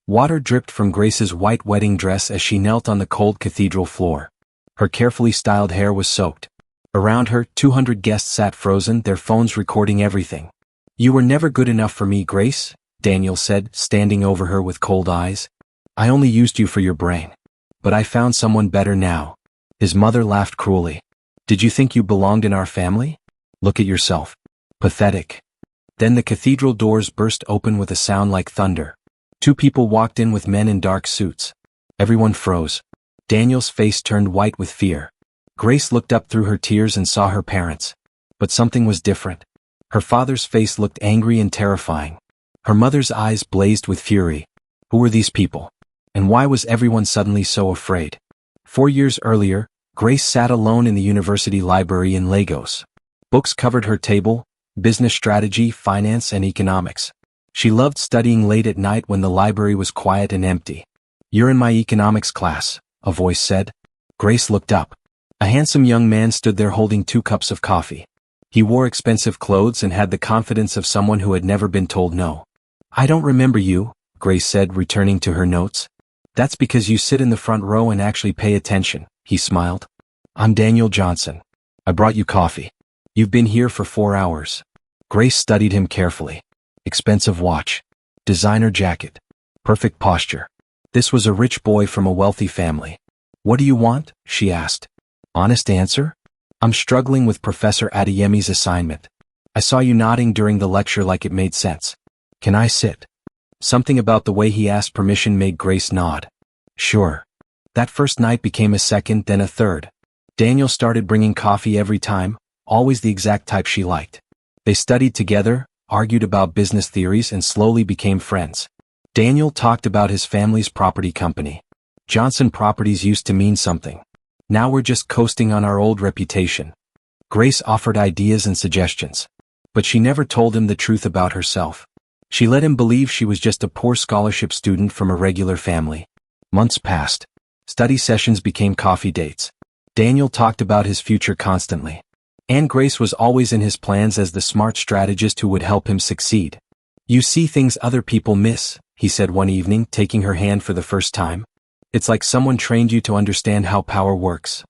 Water dripped from Grace's white wedding dress as she knelt on the cold cathedral floor. Her carefully styled hair was soaked. Around her, 200 guests sat frozen, their phones recording everything. "You were never good enough for me, Grace," Daniel said, standing over her with cold eyes. "I only used you for your brain. But I found someone better now." His mother laughed cruelly. "Did you think you belonged in our family? Look at yourself. Pathetic." Then the cathedral doors burst open with a sound like thunder. 2 people walked in with men in dark suits. Everyone froze. Daniel's face turned white with fear. Grace looked up through her tears and saw her parents. But something was different. Her father's face looked angry and terrifying. Her mother's eyes blazed with fury. Who were these people? And why was everyone suddenly so afraid? 4 years earlier, Grace sat alone in the university library in Lagos. Books covered her table: business strategy, finance, and economics. She loved studying late at night when the library was quiet and empty. "You're in my economics class," a voice said. Grace looked up. A handsome young man stood there holding 2 cups of coffee. He wore expensive clothes and had the confidence of someone who had never been told no. "I don't remember you," Grace said, returning to her notes. "That's because you sit in the front row and actually pay attention," he smiled. "I'm Daniel Johnson. I brought you coffee. You've been here for 4 hours. Grace studied him carefully. Expensive watch. Designer jacket. Perfect posture. This was a rich boy from a wealthy family. "What do you want?" she asked. "Honest answer? I'm struggling with Professor Adeyemi's assignment. I saw you nodding during the lecture like it made sense. Can I sit?" Something about the way he asked permission made Grace nod. "Sure." That first night became a second, then a third. Daniel started bringing coffee every time, always the exact type she liked. They studied together, argued about business theories, and slowly became friends. Daniel talked about his family's property company. "Johnson Properties used to mean something. Now we're just coasting on our old reputation." Grace offered ideas and suggestions. But she never told him the truth about herself. She let him believe she was just a poor scholarship student from a regular family. Months passed. Study sessions became coffee dates. Daniel talked about his future constantly. And Grace was always in his plans as the smart strategist who would help him succeed. "You see things other people miss," he said one evening, taking her hand for the first time. "It's like someone trained you to understand how power works."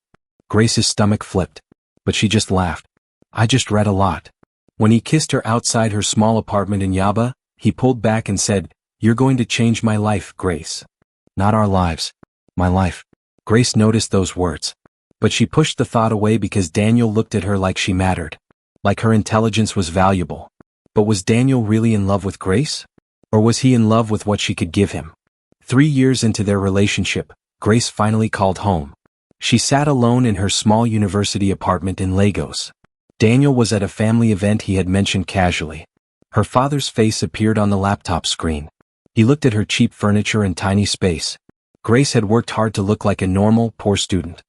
Grace's stomach flipped. But she just laughed. "I just read a lot." When he kissed her outside her small apartment in Yaba, he pulled back and said, "You're going to change my life, Grace. Not our lives. My life." Grace noticed those words. But she pushed the thought away because Daniel looked at her like she mattered. Like her intelligence was valuable. But was Daniel really in love with Grace? Or was he in love with what she could give him? 3 years into their relationship, Grace finally called home. She sat alone in her small university apartment in Lagos. Daniel was at a family event he had mentioned casually. Her father's face appeared on the laptop screen. He looked at her cheap furniture and tiny space. Grace had worked hard to look like a normal, poor student.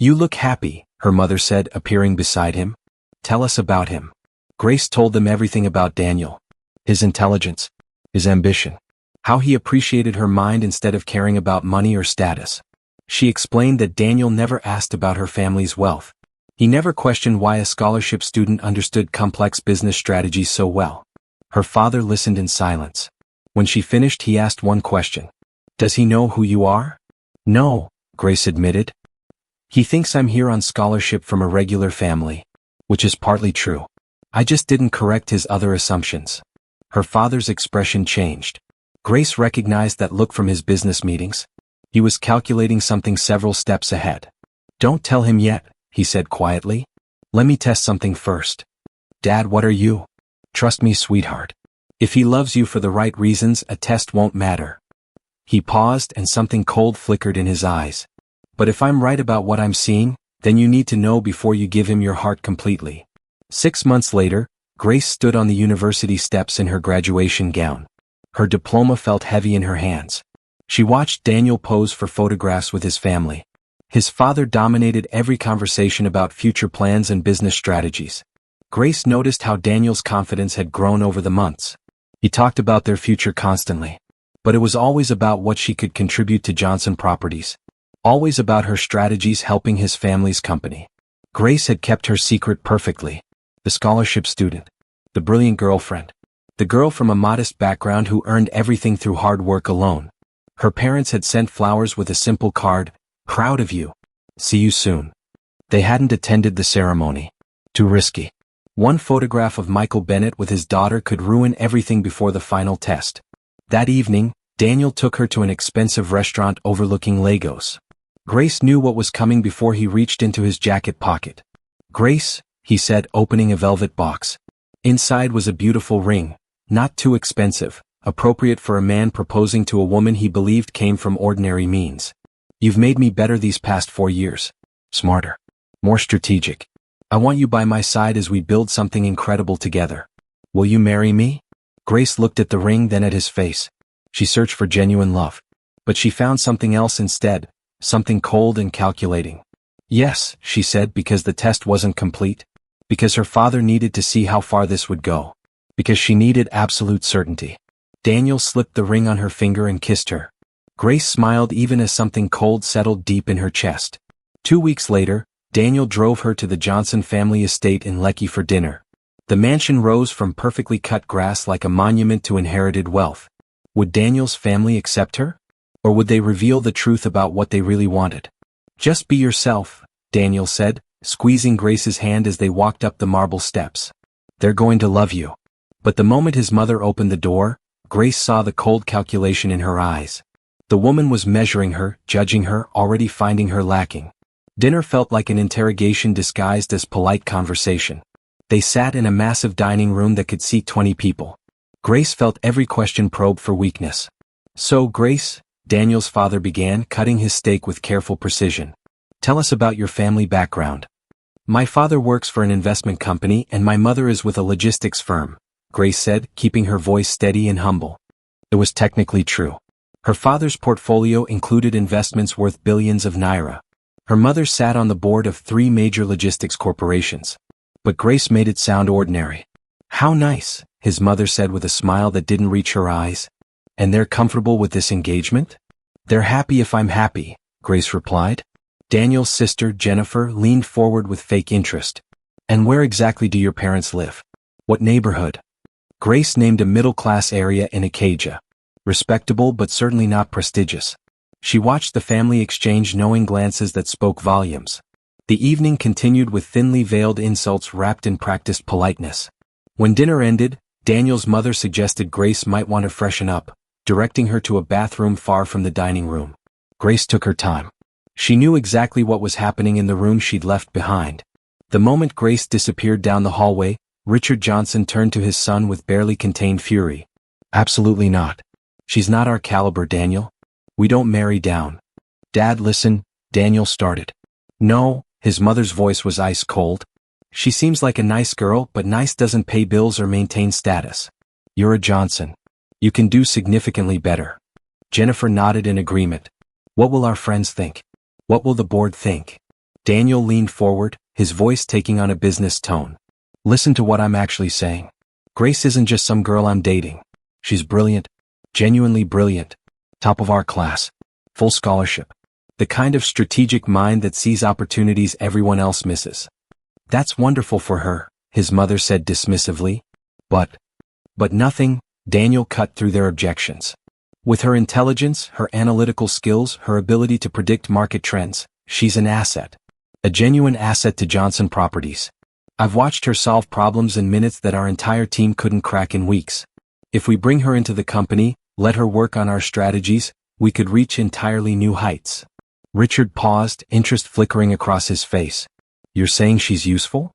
"You look happy," her mother said, appearing beside him. "Tell us about him." Grace told them everything about Daniel. His intelligence. His ambition. How he appreciated her mind instead of caring about money or status. She explained that Daniel never asked about her family's wealth. He never questioned why a scholarship student understood complex business strategies so well. Her father listened in silence. When she finished, he asked one question. "Does he know who you are?" "No," Grace admitted. "He thinks I'm here on scholarship from a regular family." Which is partly true. "I just didn't correct his other assumptions." Her father's expression changed. Grace recognized that look from his business meetings. He was calculating something several steps ahead. "Don't tell him yet," he said quietly. "Let me test something first." "Dad, what are you?" "Trust me, sweetheart. If he loves you for the right reasons, a test won't matter." He paused and something cold flickered in his eyes. "But if I'm right about what I'm seeing, then you need to know before you give him your heart completely." 6 months later, Grace stood on the university steps in her graduation gown. Her diploma felt heavy in her hands. She watched Daniel pose for photographs with his family. His father dominated every conversation about future plans and business strategies. Grace noticed how Daniel's confidence had grown over the months. He talked about their future constantly. But it was always about what she could contribute to Johnson Properties. Always about her strategies helping his family's company. Grace had kept her secret perfectly. The scholarship student. The brilliant girlfriend. The girl from a modest background who earned everything through hard work alone. Her parents had sent flowers with a simple card, "Proud of you. See you soon." They hadn't attended the ceremony. Too risky. One photograph of Michael Bennett with his daughter could ruin everything before the final test. That evening, Daniel took her to an expensive restaurant overlooking Lagos. Grace knew what was coming before he reached into his jacket pocket. "Grace," he said, opening a velvet box. Inside was a beautiful ring, not too expensive, appropriate for a man proposing to a woman he believed came from ordinary means. "You've made me better these past 4 years. Smarter. More strategic. I want you by my side as we build something incredible together. Will you marry me?" Grace looked at the ring, then at his face. She searched for genuine love. But she found something else instead, something cold and calculating. "Yes," she said, because the test wasn't complete. Because her father needed to see how far this would go. Because she needed absolute certainty. Daniel slipped the ring on her finger and kissed her. Grace smiled even as something cold settled deep in her chest. 2 weeks later, Daniel drove her to the Johnson family estate in Lekki for dinner. The mansion rose from perfectly cut grass like a monument to inherited wealth. Would Daniel's family accept her? Or would they reveal the truth about what they really wanted? "Just be yourself," Daniel said, squeezing Grace's hand as they walked up the marble steps. "They're going to love you." But the moment his mother opened the door, Grace saw the cold calculation in her eyes. The woman was measuring her, judging her, already finding her lacking. Dinner felt like an interrogation disguised as polite conversation. They sat in a massive dining room that could seat 20 people. Grace felt every question probed for weakness. "So, Grace," Daniel's father began, cutting his steak with careful precision. "Tell us about your family background." "My father works for an investment company and my mother is with a logistics firm," Grace said, keeping her voice steady and humble. It was technically true. Her father's portfolio included investments worth billions of naira. Her mother sat on the board of 3 major logistics corporations. But Grace made it sound ordinary. "How nice," his mother said with a smile that didn't reach her eyes. "And they're comfortable with this engagement?" "They're happy if I'm happy," Grace replied. Daniel's sister, Jennifer, leaned forward with fake interest. "And where exactly do your parents live? What neighborhood?" Grace named a middle-class area in Ikeja. Respectable but certainly not prestigious. She watched the family exchange knowing glances that spoke volumes. The evening continued with thinly veiled insults wrapped in practiced politeness. When dinner ended, Daniel's mother suggested Grace might want to freshen up, directing her to a bathroom far from the dining room. Grace took her time. She knew exactly what was happening in the room she'd left behind. The moment Grace disappeared down the hallway, Richard Johnson turned to his son with barely contained fury. "Absolutely not. She's not our caliber, Daniel. We don't marry down." "Dad, listen," Daniel started. "No," his mother's voice was ice cold. "She seems like a nice girl, but nice doesn't pay bills or maintain status. You're a Johnson. You can do significantly better." Jennifer nodded in agreement. "What will our friends think? What will the board think?" Daniel leaned forward, his voice taking on a business tone. "Listen to what I'm actually saying. Grace isn't just some girl I'm dating. She's brilliant. Genuinely brilliant. Top of our class. Full scholarship. The kind of strategic mind that sees opportunities everyone else misses." "That's wonderful for her," his mother said dismissively. But nothing," Daniel cut through their objections. "With her intelligence, her analytical skills, her ability to predict market trends, she's an asset. A genuine asset to Johnson Properties. I've watched her solve problems in minutes that our entire team couldn't crack in weeks. If we bring her into the company, let her work on our strategies, we could reach entirely new heights." Richard paused, interest flickering across his face. "You're saying she's useful?"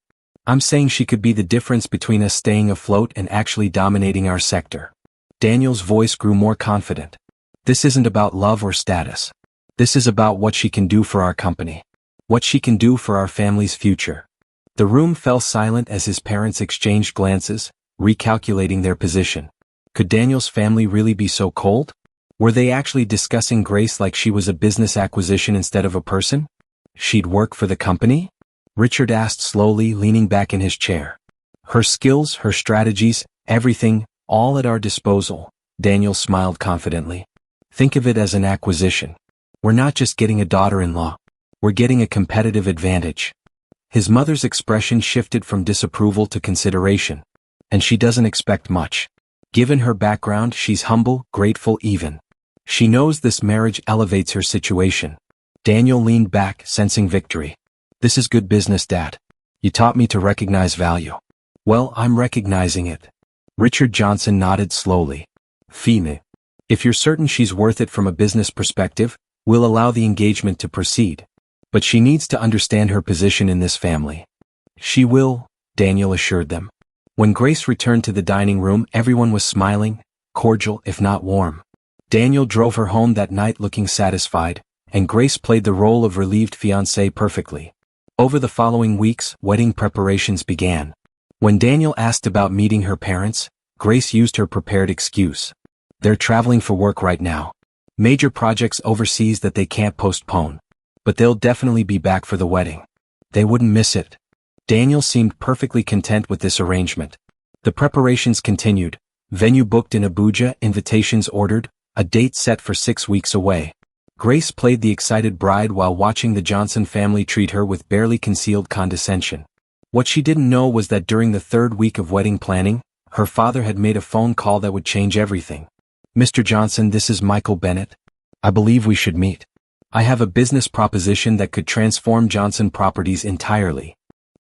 "I'm saying she could be the difference between us staying afloat and actually dominating our sector." Daniel's voice grew more confident. "This isn't about love or status. This is about what she can do for our company. What she can do for our family's future." The room fell silent as his parents exchanged glances, recalculating their position. Could Daniel's family really be so cold? Were they actually discussing Grace like she was a business acquisition instead of a person? "She'd work for the company?" Richard asked slowly, leaning back in his chair. "Her skills, her strategies, everything, all at our disposal," Daniel smiled confidently. "Think of it as an acquisition. We're not just getting a daughter-in-law. We're getting a competitive advantage." His mother's expression shifted from disapproval to consideration. "And she doesn't expect much. Given her background, she's humble, grateful even." She knows this marriage elevates her situation. Daniel leaned back, sensing victory. This is good business, Dad. You taught me to recognize value. Well, I'm recognizing it. Richard Johnson nodded slowly. Fine. If you're certain she's worth it from a business perspective, we'll allow the engagement to proceed. But she needs to understand her position in this family. She will, Daniel assured them. When Grace returned to the dining room, everyone was smiling, cordial if not warm. Daniel drove her home that night looking satisfied, and Grace played the role of relieved fiancée perfectly. Over the following weeks, wedding preparations began. When Daniel asked about meeting her parents, Grace used her prepared excuse. They're traveling for work right now. Major projects overseas that they can't postpone. But they'll definitely be back for the wedding. They wouldn't miss it. Daniel seemed perfectly content with this arrangement. The preparations continued. Venue booked in Abuja, invitations ordered, a date set for 6 weeks away. Grace played the excited bride while watching the Johnson family treat her with barely concealed condescension. What she didn't know was that during the 3rd week of wedding planning, her father had made a phone call that would change everything. Mr. Johnson, this is Michael Bennett. I believe we should meet. I have a business proposition that could transform Johnson Properties entirely.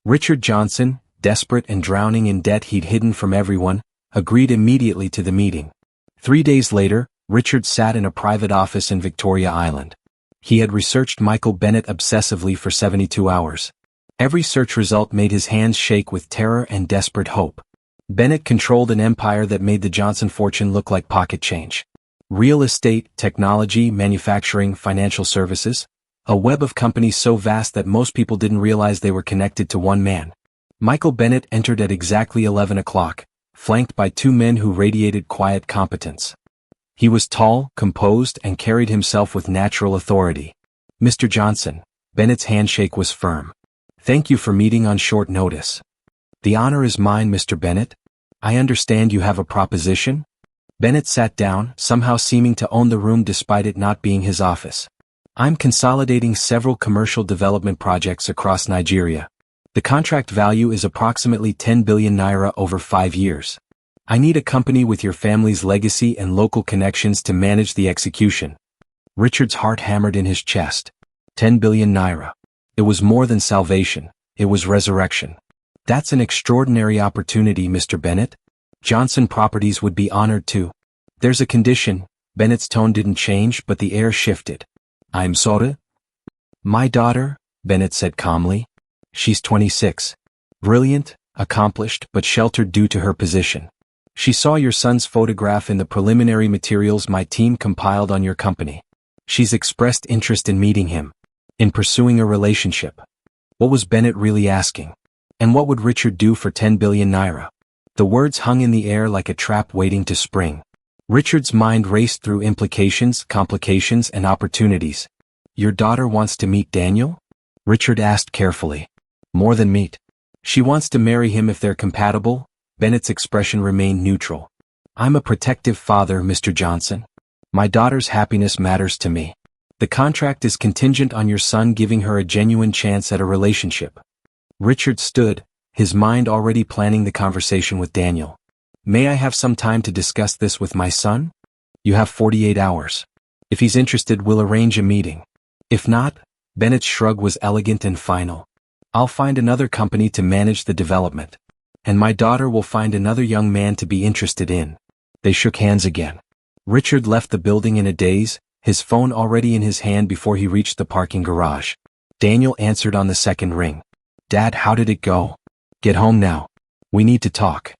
Richard Johnson, desperate and drowning in debt he'd hidden from everyone, agreed immediately to the meeting. 3 days later, Richard sat in a private office in Victoria Island. He had researched Michael Bennett obsessively for 72 hours. Every search result made his hands shake with terror and desperate hope. Bennett controlled an empire that made the Johnson fortune look like pocket change. Real estate, technology, manufacturing, financial services, a web of companies so vast that most people didn't realize they were connected to one man. Michael Bennett entered at exactly 11 o'clock, flanked by 2 men who radiated quiet competence. He was tall, composed, and carried himself with natural authority. Mr. Johnson, Bennett's handshake was firm. Thank you for meeting on short notice. The honor is mine, Mr. Bennett. I understand you have a proposition? Bennett sat down, somehow seeming to own the room despite it not being his office. I'm consolidating several commercial development projects across Nigeria. The contract value is approximately 10 billion naira over 5 years. I need a company with your family's legacy and local connections to manage the execution. Richard's heart hammered in his chest. 10 billion naira. It was more than salvation, it was resurrection. That's an extraordinary opportunity, Mr. Bennett. Johnson Properties would be honored to. There's a condition. Bennett's tone didn't change, but the air shifted. I'm sorry? My daughter, Bennett said calmly. She's 26. Brilliant, accomplished, but sheltered due to her position. She saw your son's photograph in the preliminary materials my team compiled on your company. She's expressed interest in meeting him, in pursuing a relationship. What was Bennett really asking? And what would Richard do for 10 billion naira? The words hung in the air like a trap waiting to spring. Richard's mind raced through implications, complications, and opportunities. Your daughter wants to meet Daniel? Richard asked carefully. More than meet. She wants to marry him if they're compatible. Bennett's expression remained neutral. I'm a protective father, Mr. Johnson. My daughter's happiness matters to me. The contract is contingent on your son giving her a genuine chance at a relationship. Richard stood, his mind already planning the conversation with Daniel. May I have some time to discuss this with my son? You have 48 hours. If he's interested, we'll arrange a meeting. If not, Bennett's shrug was elegant and final. I'll find another company to manage the development. And my daughter will find another young man to be interested in. They shook hands again. Richard left the building in a daze, his phone already in his hand before he reached the parking garage. Daniel answered on the second ring. Dad, how did it go? Get home now. We need to talk.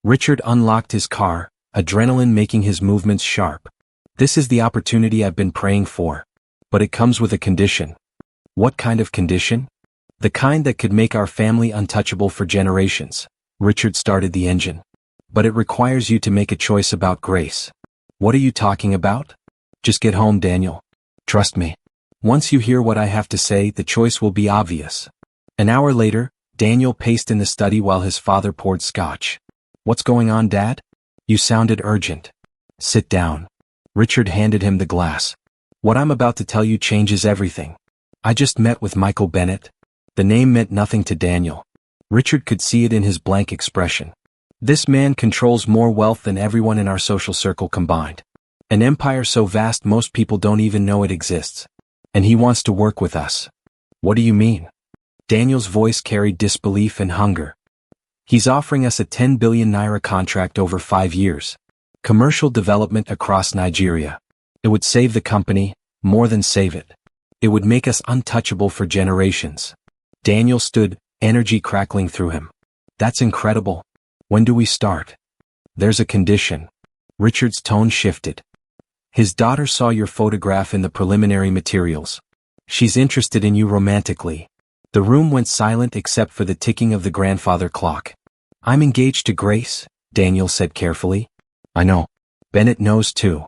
Richard unlocked his car, adrenaline making his movements sharp. This is the opportunity I've been praying for. But it comes with a condition. What kind of condition? The kind that could make our family untouchable for generations. Richard started the engine. But it requires you to make a choice about Grace. What are you talking about? Just get home, Daniel. Trust me. Once you hear what I have to say, the choice will be obvious. An hour later, Daniel paced in the study while his father poured scotch. What's going on, Dad? You sounded urgent. Sit down. Richard handed him the glass. What I'm about to tell you changes everything. I just met with Michael Bennett. The name meant nothing to Daniel. Richard could see it in his blank expression. This man controls more wealth than everyone in our social circle combined. An empire so vast most people don't even know it exists. And he wants to work with us. What do you mean? Daniel's voice carried disbelief and hunger. He's offering us a 10 billion naira contract over 5 years. Commercial development across Nigeria. It would save the company, more than save it. It would make us untouchable for generations. Daniel stood, energy crackling through him. That's incredible. When do we start? There's a condition. Richard's tone shifted. His daughter saw your photograph in the preliminary materials. She's interested in you romantically. The room went silent except for the ticking of the grandfather clock. I'm engaged to Grace, Daniel said carefully. I know. Bennett knows too.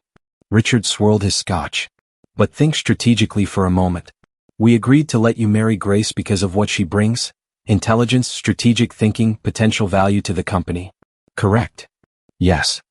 Richard swirled his scotch. But think strategically for a moment. We agreed to let you marry Grace because of what she brings: intelligence, strategic thinking, potential value to the company. Correct. Yes.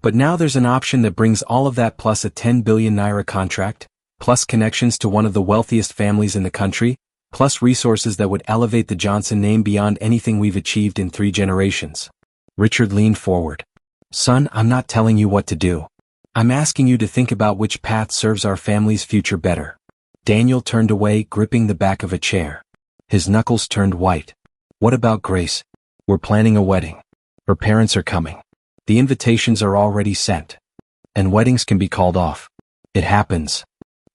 But now there's an option that brings all of that plus a 10 billion naira contract, plus connections to one of the wealthiest families in the country, plus resources that would elevate the Johnson name beyond anything we've achieved in 3 generations. Richard leaned forward. Son, I'm not telling you what to do. I'm asking you to think about which path serves our family's future better. Daniel turned away, gripping the back of a chair. His knuckles turned white. What about Grace? We're planning a wedding. Her parents are coming. The invitations are already sent. And weddings can be called off. It happens.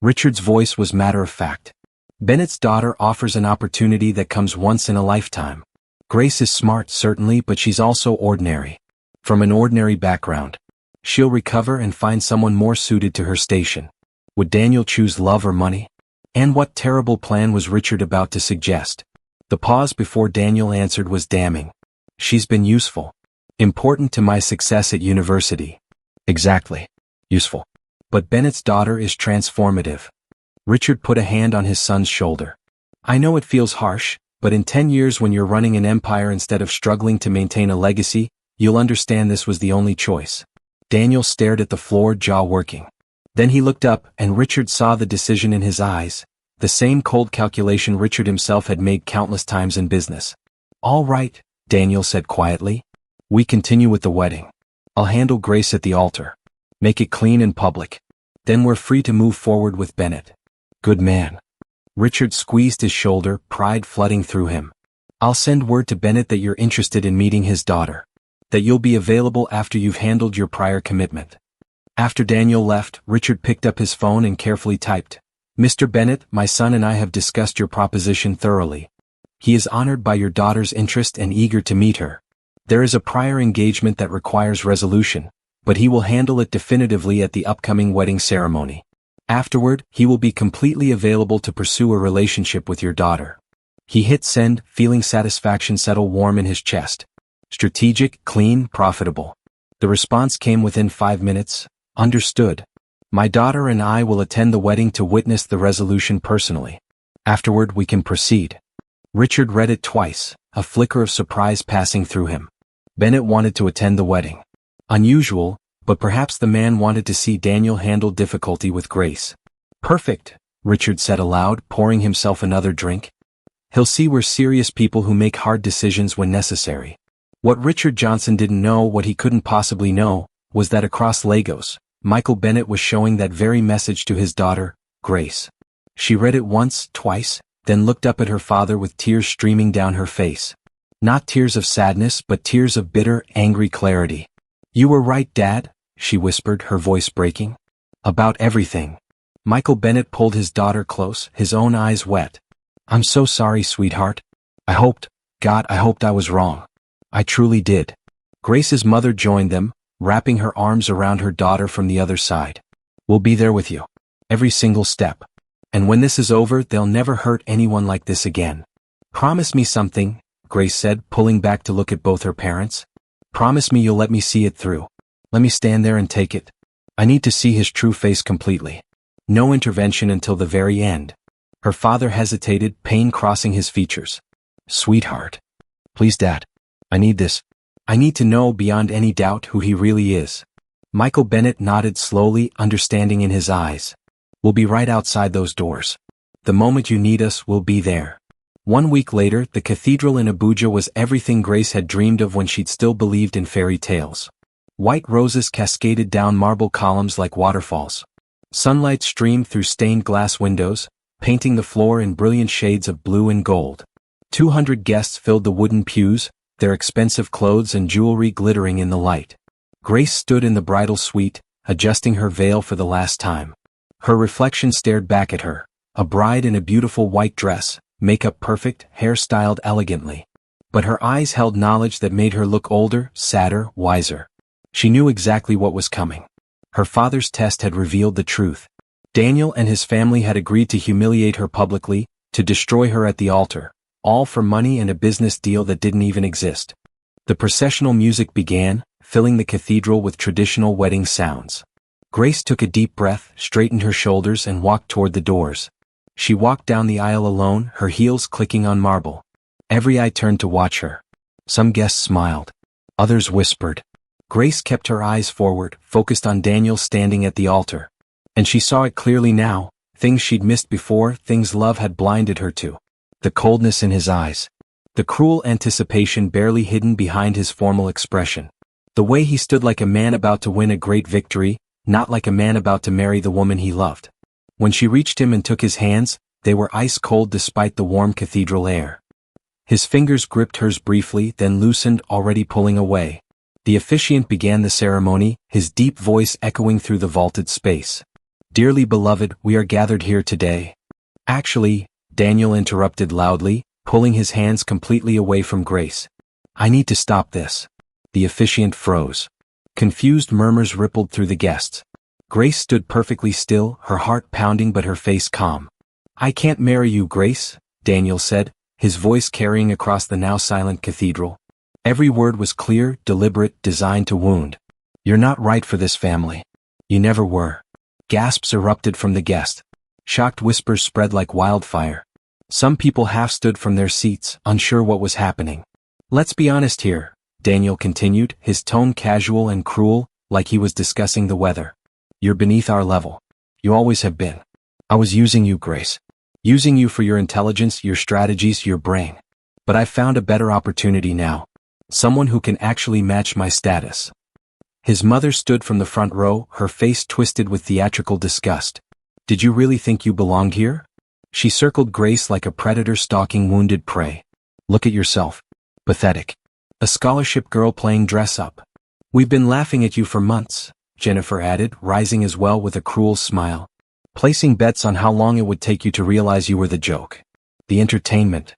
Richard's voice was matter-of-fact. Bennett's daughter offers an opportunity that comes once in a lifetime. Grace is smart, certainly, but she's also ordinary. From an ordinary background. She'll recover and find someone more suited to her station. Would Daniel choose love or money? And what terrible plan was Richard about to suggest? The pause before Daniel answered was damning. She's been useful. Important to my success at university. Exactly. Useful. But Bennett's daughter is transformative. Richard put a hand on his son's shoulder. I know it feels harsh, but in 10 years when you're running an empire instead of struggling to maintain a legacy, you'll understand this was the only choice. Daniel stared at the floor, jaw working. Then he looked up, and Richard saw the decision in his eyes, the same cold calculation Richard himself had made countless times in business. All right, Daniel said quietly. We continue with the wedding. I'll handle Grace at the altar. Make it clean and public. Then we're free to move forward with Bennett. Good man. Richard squeezed his shoulder, pride flooding through him. I'll send word to Bennett that you're interested in meeting his daughter. That you'll be available after you've handled your prior commitment. After Daniel left, Richard picked up his phone and carefully typed, Mr. Bennett, my son and I have discussed your proposition thoroughly. He is honored by your daughter's interest and eager to meet her. There is a prior engagement that requires resolution, but he will handle it definitively at the upcoming wedding ceremony. Afterward, he will be completely available to pursue a relationship with your daughter. He hit send, feeling satisfaction settle warm in his chest. Strategic, clean, profitable. The response came within 5 minutes. Understood. My daughter and I will attend the wedding to witness the resolution personally. Afterward, we can proceed. Richard read it twice, a flicker of surprise passing through him. Bennett wanted to attend the wedding. Unusual, but perhaps the man wanted to see Daniel handle difficulty with grace. Perfect, Richard said aloud, pouring himself another drink. He'll see we're serious people who make hard decisions when necessary. What Richard Johnson didn't know, what he couldn't possibly know, was that across Lagos, Michael Bennett was showing that very message to his daughter, Grace. She read it once, twice, then looked up at her father with tears streaming down her face. Not tears of sadness, but tears of bitter, angry clarity. You were right, Dad, she whispered, her voice breaking. About everything. Michael Bennett pulled his daughter close, his own eyes wet. I'm so sorry, sweetheart. I hoped I was wrong. I truly did. Grace's mother joined them, wrapping her arms around her daughter from the other side. We'll be there with you. Every single step. And when this is over, they'll never hurt anyone like this again. Promise me something, Grace said, pulling back to look at both her parents. Promise me you'll let me see it through. Let me stand there and take it. I need to see his true face completely. No intervention until the very end. Her father hesitated, pain crossing his features. Sweetheart. Please, Dad. I need this. I need to know beyond any doubt who he really is. Michael Bennett nodded slowly, understanding in his eyes. We'll be right outside those doors. The moment you need us, we'll be there. 1 week later, the cathedral in Abuja was everything Grace had dreamed of when she'd still believed in fairy tales. White roses cascaded down marble columns like waterfalls. Sunlight streamed through stained glass windows, painting the floor in brilliant shades of blue and gold. 200 guests filled the wooden pews, their expensive clothes and jewelry glittering in the light. Grace stood in the bridal suite, adjusting her veil for the last time. Her reflection stared back at her, a bride in a beautiful white dress, makeup perfect, hair styled elegantly. But her eyes held knowledge that made her look older, sadder, wiser. She knew exactly what was coming. Her father's test had revealed the truth. Daniel and his family had agreed to humiliate her publicly, to destroy her at the altar, all for money and a business deal that didn't even exist. The processional music began, filling the cathedral with traditional wedding sounds. Grace took a deep breath, straightened her shoulders and walked toward the doors. She walked down the aisle alone, her heels clicking on marble. Every eye turned to watch her. Some guests smiled. Others whispered. Grace kept her eyes forward, focused on Daniel standing at the altar. And she saw it clearly now, things she'd missed before, things love had blinded her to. The coldness in his eyes. The cruel anticipation barely hidden behind his formal expression. The way he stood like a man about to win a great victory, not like a man about to marry the woman he loved. When she reached him and took his hands, they were ice cold despite the warm cathedral air. His fingers gripped hers briefly, then loosened, already pulling away. The officiant began the ceremony, his deep voice echoing through the vaulted space. "Dearly beloved, we are gathered here today." "Actually," Daniel interrupted loudly, pulling his hands completely away from Grace. "I need to stop this." The officiant froze. Confused murmurs rippled through the guests. Grace stood perfectly still, her heart pounding but her face calm. "I can't marry you, Grace," Daniel said, his voice carrying across the now silent cathedral. Every word was clear, deliberate, designed to wound. "You're not right for this family. You never were." Gasps erupted from the guests. Shocked whispers spread like wildfire. Some people half stood from their seats, unsure what was happening. "Let's be honest here," Daniel continued, his tone casual and cruel, like he was discussing the weather. "You're beneath our level. You always have been. I was using you, Grace. Using you for your intelligence, your strategies, your brain. But I've found a better opportunity now. Someone who can actually match my status." His mother stood from the front row, her face twisted with theatrical disgust. "Did you really think you belonged here?" She circled Grace like a predator stalking wounded prey. "Look at yourself. Pathetic. A scholarship girl playing dress-up." "We've been laughing at you for months," Jennifer added, rising as well with a cruel smile. "Placing bets on how long it would take you to realize you were the joke. The entertainment."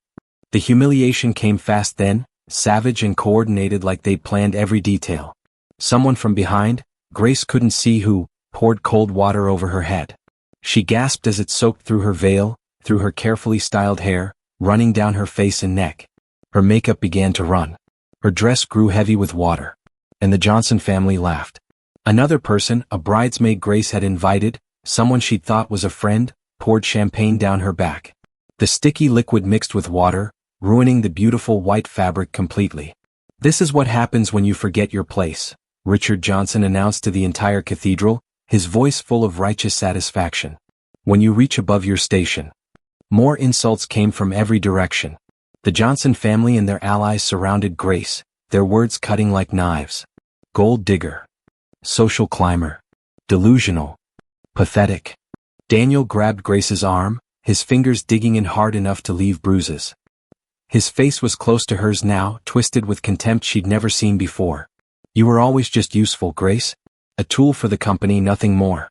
The humiliation came fast then, savage and coordinated like they'd planned every detail. Someone from behind, Grace couldn't see who, poured cold water over her head. She gasped as it soaked through her veil, through her carefully styled hair, running down her face and neck. Her makeup began to run. Her dress grew heavy with water. And the Johnson family laughed. Another person, a bridesmaid Grace had invited, someone she'd thought was a friend, poured champagne down her back. The sticky liquid mixed with water, ruining the beautiful white fabric completely. "This is what happens when you forget your place," Richard Johnson announced to the entire cathedral, his voice full of righteous satisfaction. "When you reach above your station." More insults came from every direction. The Johnson family and their allies surrounded Grace, their words cutting like knives. Gold digger. Social climber. Delusional. Pathetic. Daniel grabbed Grace's arm, his fingers digging in hard enough to leave bruises. His face was close to hers now, twisted with contempt she'd never seen before. "You were always just useful, Grace. A tool for the company, nothing more.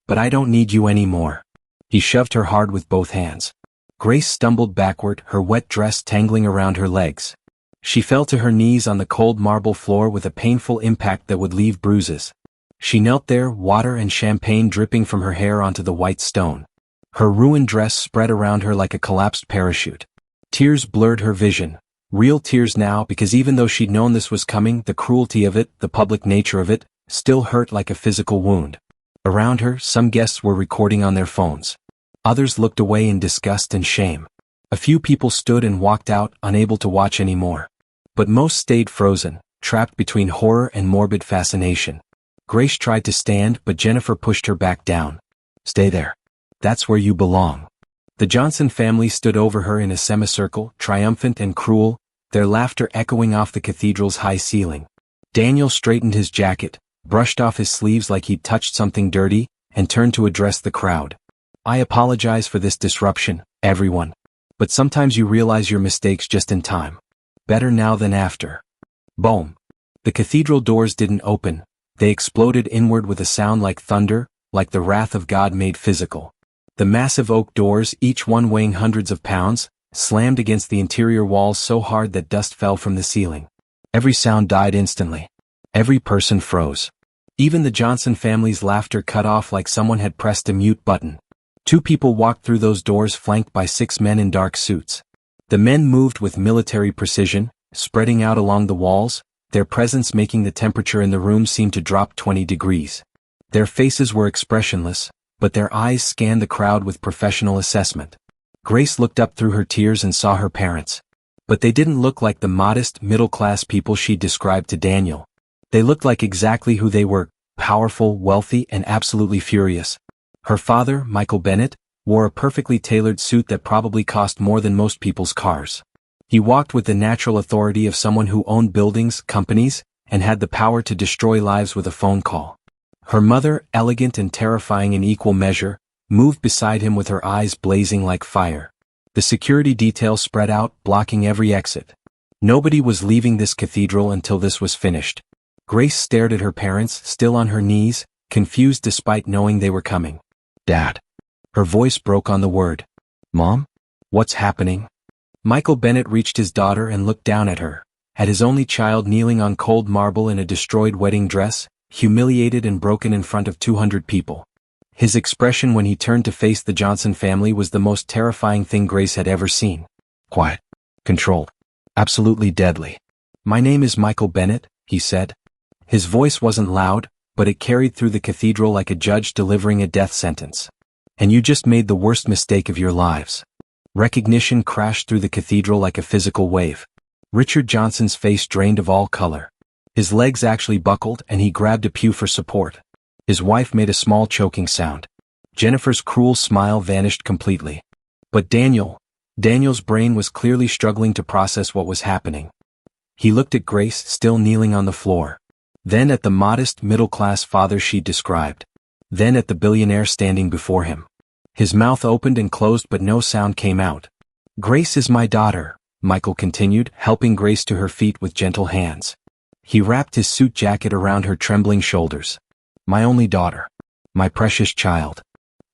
But I don't need you anymore." He shoved her hard with both hands. Grace stumbled backward, her wet dress tangling around her legs. She fell to her knees on the cold marble floor with a painful impact that would leave bruises. She knelt there, water and champagne dripping from her hair onto the white stone. Her ruined dress spread around her like a collapsed parachute. Tears blurred her vision. Real tears now, because even though she'd known this was coming, the cruelty of it, the public nature of it, still hurt like a physical wound. Around her, some guests were recording on their phones. Others looked away in disgust and shame. A few people stood and walked out, unable to watch anymore. But most stayed frozen, trapped between horror and morbid fascination. Grace tried to stand, but Jennifer pushed her back down. "Stay there. That's where you belong." The Johnson family stood over her in a semicircle, triumphant and cruel, their laughter echoing off the cathedral's high ceiling. Daniel straightened his jacket, brushed off his sleeves like he'd touched something dirty, and turned to address the crowd. I apologize for this disruption, everyone. But sometimes you realize your mistakes just in time. Better now than after. Boom. The cathedral doors didn't open. They exploded inward with a sound like thunder, like the wrath of God made physical. The massive oak doors, each one weighing hundreds of pounds, slammed against the interior walls so hard that dust fell from the ceiling. Every sound died instantly. Every person froze. Even the Johnson family's laughter cut off like someone had pressed a mute button. 2 people walked through those doors flanked by 6 men in dark suits. The men moved with military precision, spreading out along the walls, their presence making the temperature in the room seem to drop 20 degrees. Their faces were expressionless, but their eyes scanned the crowd with professional assessment. Grace looked up through her tears and saw her parents. But they didn't look like the modest, middle-class people she described to Daniel. They looked like exactly who they were, powerful, wealthy, and absolutely furious. Her father, Michael Bennett, wore a perfectly tailored suit that probably cost more than most people's cars. He walked with the natural authority of someone who owned buildings, companies, and had the power to destroy lives with a phone call. Her mother, elegant and terrifying in equal measure, moved beside him with her eyes blazing like fire. The security detail spread out, blocking every exit. Nobody was leaving this cathedral until this was finished. Grace stared at her parents, still on her knees, confused despite knowing they were coming. Dad. Her voice broke on the word. Mom? What's happening? Michael Bennett reached his daughter and looked down at her, at his only child kneeling on cold marble in a destroyed wedding dress, humiliated and broken in front of 200 people. His expression when he turned to face the Johnson family was the most terrifying thing Grace had ever seen. Quiet. Controlled. Absolutely deadly. My name is Michael Bennett, he said. His voice wasn't loud, but it carried through the cathedral like a judge delivering a death sentence. And you just made the worst mistake of your lives. Recognition crashed through the cathedral like a physical wave. Richard Johnson's face drained of all color. His legs actually buckled and he grabbed a pew for support. His wife made a small choking sound. Jennifer's cruel smile vanished completely. But Daniel's brain was clearly struggling to process what was happening. He looked at Grace still kneeling on the floor. Then at the modest middle-class father she'd described. Then at the billionaire standing before him. His mouth opened and closed but no sound came out. Grace is my daughter, Michael continued, helping Grace to her feet with gentle hands. He wrapped his suit jacket around her trembling shoulders. My only daughter. My precious child.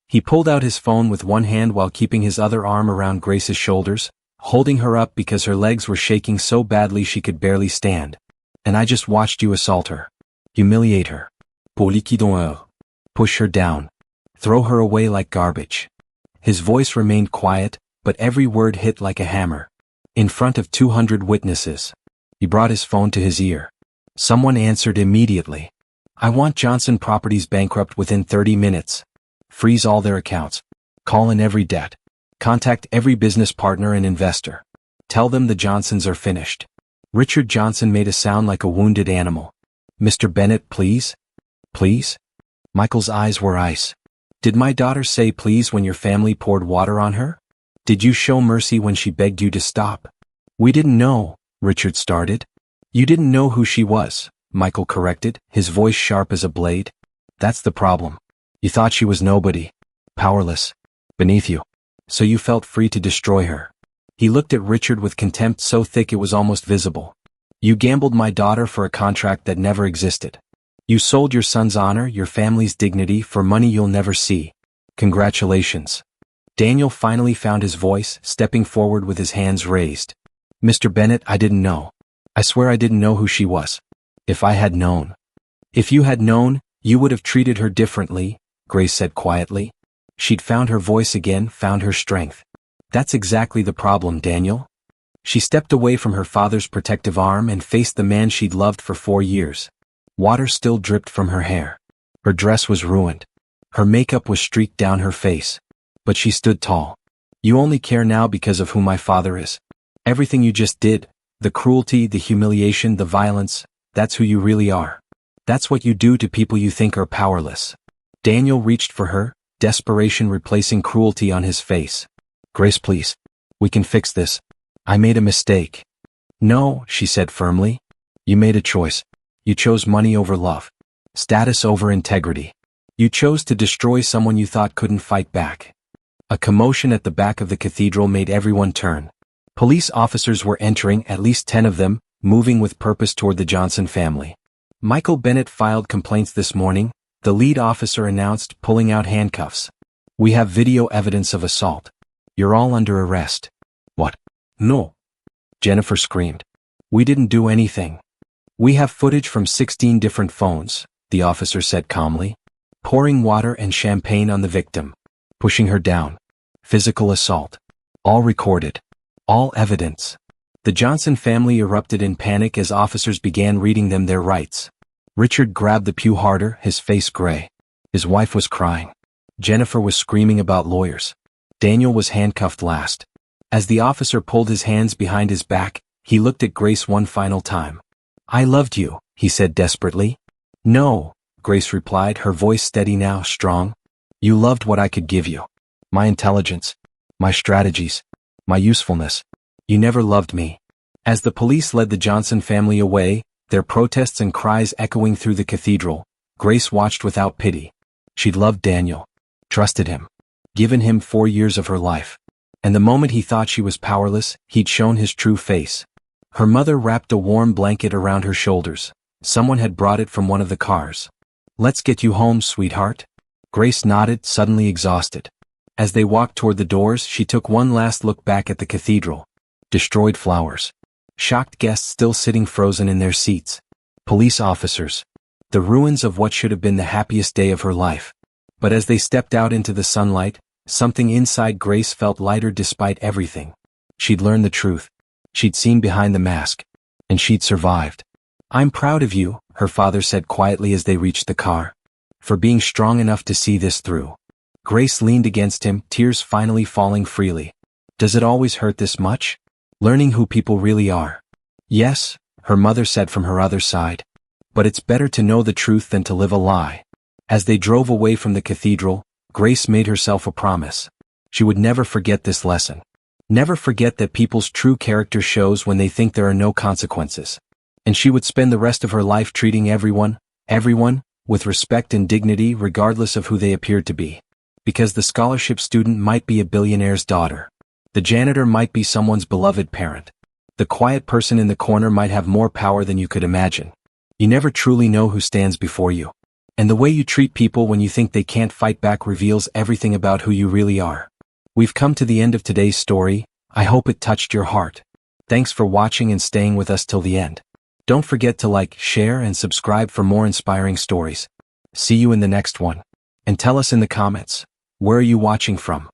He pulled out his phone with one hand while keeping his other arm around Grace's shoulders, holding her up because her legs were shaking so badly she could barely stand. And I just watched you assault her. Humiliate her. Push her down. Throw her away like garbage. His voice remained quiet, but every word hit like a hammer. In front of 200 witnesses. He brought his phone to his ear. Someone answered immediately. I want Johnson Properties bankrupt within 30 minutes. Freeze all their accounts. Call in every debt. Contact every business partner and investor. Tell them the Johnsons are finished. Richard Johnson made a sound like a wounded animal. Mr. Bennett, please? Please? Michael's eyes were ice. Did my daughter say please when your family poured water on her? Did you show mercy when she begged you to stop? We didn't know, Richard started. You didn't know who she was, Michael corrected, his voice sharp as a blade. That's the problem. You thought she was nobody. Powerless. Beneath you. So you felt free to destroy her. He looked at Richard with contempt so thick it was almost visible. You gambled my daughter for a contract that never existed. You sold your son's honor, your family's dignity, for money you'll never see. Congratulations. Daniel finally found his voice, stepping forward with his hands raised. Mr. Bennett, I didn't know. I swear I didn't know who she was. If I had known. If you had known, you would have treated her differently, Grace said quietly. She'd found her voice again, found her strength. That's exactly the problem, Daniel. She stepped away from her father's protective arm and faced the man she'd loved for 4 years. Water still dripped from her hair. Her dress was ruined. Her makeup was streaked down her face. But she stood tall. You only care now because of who my father is. Everything you just did, the cruelty, the humiliation, the violence, that's who you really are. That's what you do to people you think are powerless. Daniel reached for her, desperation replacing cruelty on his face. Grace, please. We can fix this. I made a mistake. No, she said firmly. You made a choice. You chose money over love. Status over integrity. You chose to destroy someone you thought couldn't fight back. A commotion at the back of the cathedral made everyone turn. Police officers were entering, at least 10 of them, moving with purpose toward the Johnson family. Michael Bennett filed complaints this morning, the lead officer announced, pulling out handcuffs. We have video evidence of assault. You're all under arrest. What? No. Jennifer screamed. We didn't do anything. We have footage from 16 different phones, the officer said calmly. Pouring water and champagne on the victim. Pushing her down. Physical assault. All recorded. All evidence. The Johnson family erupted in panic as officers began reading them their rights. Richard grabbed the pew harder, his face gray. His wife was crying. Jennifer was screaming about lawyers. Daniel was handcuffed last. As the officer pulled his hands behind his back, he looked at Grace one final time. I loved you, he said desperately. No, Grace replied, her voice steady now, strong. You loved what I could give you. My intelligence. My strategies. My usefulness. You never loved me. As the police led the Johnson family away, their protests and cries echoing through the cathedral, Grace watched without pity. She'd loved Daniel. Trusted him. Given him 4 years of her life. And the moment he thought she was powerless, he'd shown his true face. Her mother wrapped a warm blanket around her shoulders. Someone had brought it from one of the cars. Let's get you home, sweetheart. Grace nodded, suddenly exhausted. As they walked toward the doors, she took one last look back at the cathedral. Destroyed flowers. Shocked guests still sitting frozen in their seats. Police officers. The ruins of what should have been the happiest day of her life. But as they stepped out into the sunlight, something inside Grace felt lighter despite everything. She'd learned the truth. She'd seen behind the mask. And she'd survived. I'm proud of you, her father said quietly as they reached the car. For being strong enough to see this through. Grace leaned against him, tears finally falling freely. Does it always hurt this much? Learning who people really are. Yes, her mother said from her other side. But it's better to know the truth than to live a lie. As they drove away from the cathedral, Grace made herself a promise. She would never forget this lesson. Never forget that people's true character shows when they think there are no consequences. And she would spend the rest of her life treating everyone, with respect and dignity regardless of who they appeared to be. Because the scholarship student might be a billionaire's daughter. The janitor might be someone's beloved parent. The quiet person in the corner might have more power than you could imagine. You never truly know who stands before you. And the way you treat people when you think they can't fight back reveals everything about who you really are. We've come to the end of today's story. I hope it touched your heart. Thanks for watching and staying with us till the end. Don't forget to like, share, and subscribe for more inspiring stories. See you in the next one. And tell us in the comments, where are you watching from?